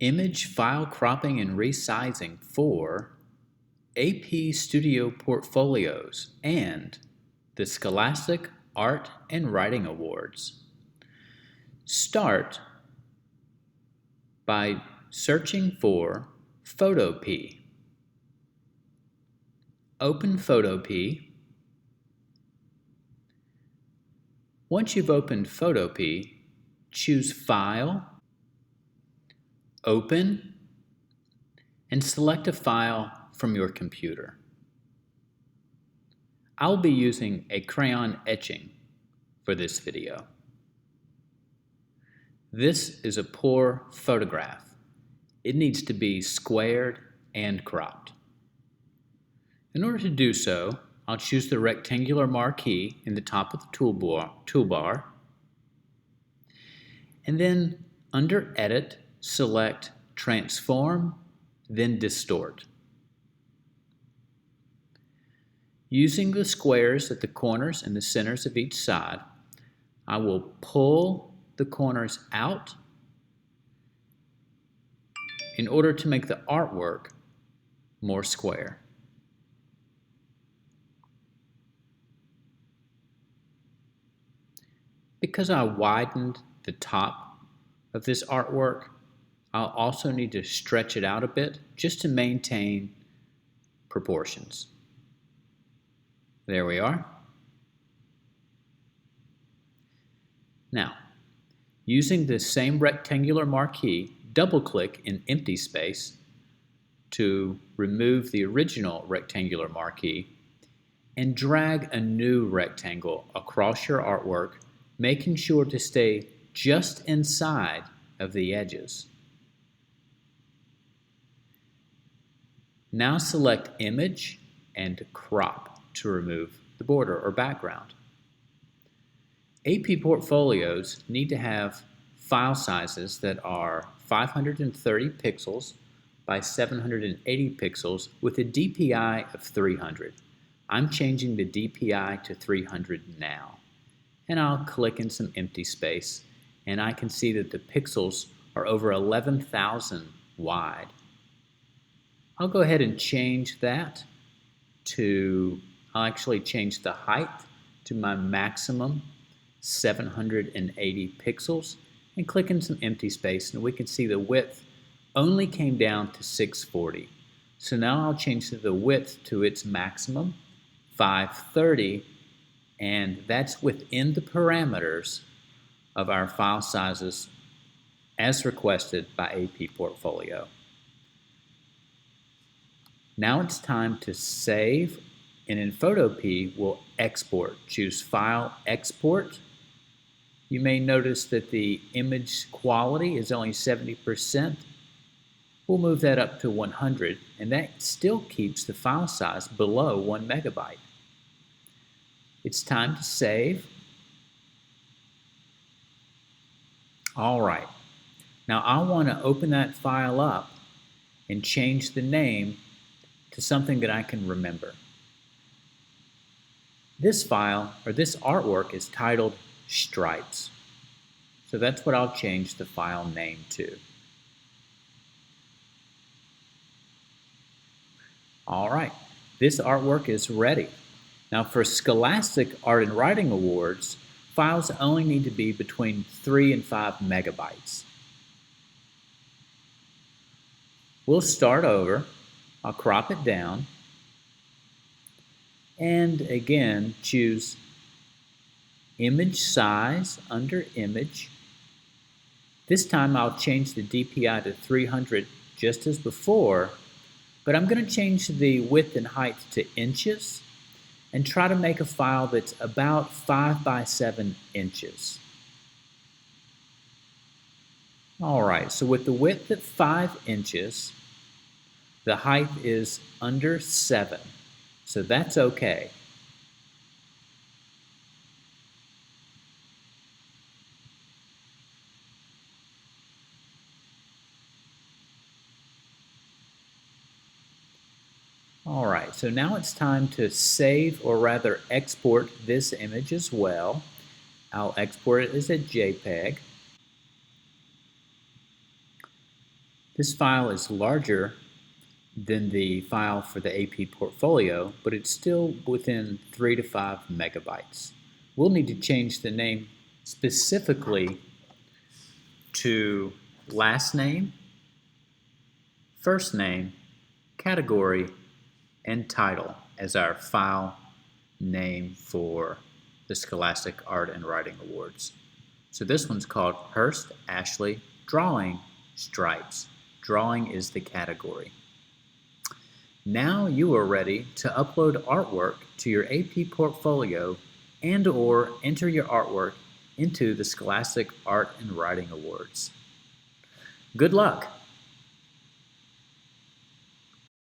Image file cropping and resizing for AP Studio Portfolios and the Scholastic Art and Writing Awards. Start by searching for Photopea. Open Photopea. Once you've opened Photopea, choose File, Open, and select a file from your computer. I'll be using a crayon etching for this video. This is a poor photograph. It needs to be squared and cropped. In order to do so, I'll choose the rectangular marquee in the top of the toolbar, and then under Edit, select Transform, then Distort. Using the squares at the corners and the centers of each side, I will pull the corners out in order to make the artwork more square. Because I widened the top of this artwork, I'll also need to stretch it out a bit just to maintain proportions. There we are. Now, using the same rectangular marquee, double-click in empty space to remove the original rectangular marquee and drag a new rectangle across your artwork, making sure to stay just inside of the edges. Now select Image and Crop to remove the border or background. AP portfolios need to have file sizes that are 530 pixels by 780 pixels with a DPI of 300. I'm changing the DPI to 300 now. And I'll click in some empty space, and I can see that the pixels are over 11,000 wide. I'll go ahead and change that I'll actually change the height to my maximum 780 pixels and click in some empty space, and we can see the width only came down to 640. So now I'll change the width to its maximum, 530, and that's within the parameters of our file sizes as requested by AP Portfolio. Now it's time to save, and in Photopea we'll export. Choose File, Export. You may notice that the image quality is only 70%. We'll move that up to 100, and that still keeps the file size below 1 megabyte. It's time to save. All right. Now I want to open that file up and change the name to something that I can remember. This file, or this artwork, is titled Stripes. So that's what I'll change the file name to. All right. This artwork is ready. Now for Scholastic Art and Writing Awards, files only need to be between 3 and 5 megabytes. We'll start over. I'll crop it down. And again, choose Image Size under Image. This time I'll change the DPI to 300 just as before, but I'm going to change the width and height to inches and try to make a file that's about 5 by 7 inches. All right, so with the width at 5 inches, the height is under 7, so that's okay. All right, so now it's time to save, or rather export, this image as well. I'll export it as a JPEG. This file is larger than the file for the AP portfolio, but it's still within 3 to 5 megabytes. We'll need to change the name specifically to last name, first name, category, and title as our file name for the Scholastic Art and Writing Awards. So this one's called Hurst Ashley Drawing Stripes. Drawing is the category. Now you are ready to upload artwork to your AP portfolio and/or enter your artwork into the Scholastic Art and Writing Awards. Good luck!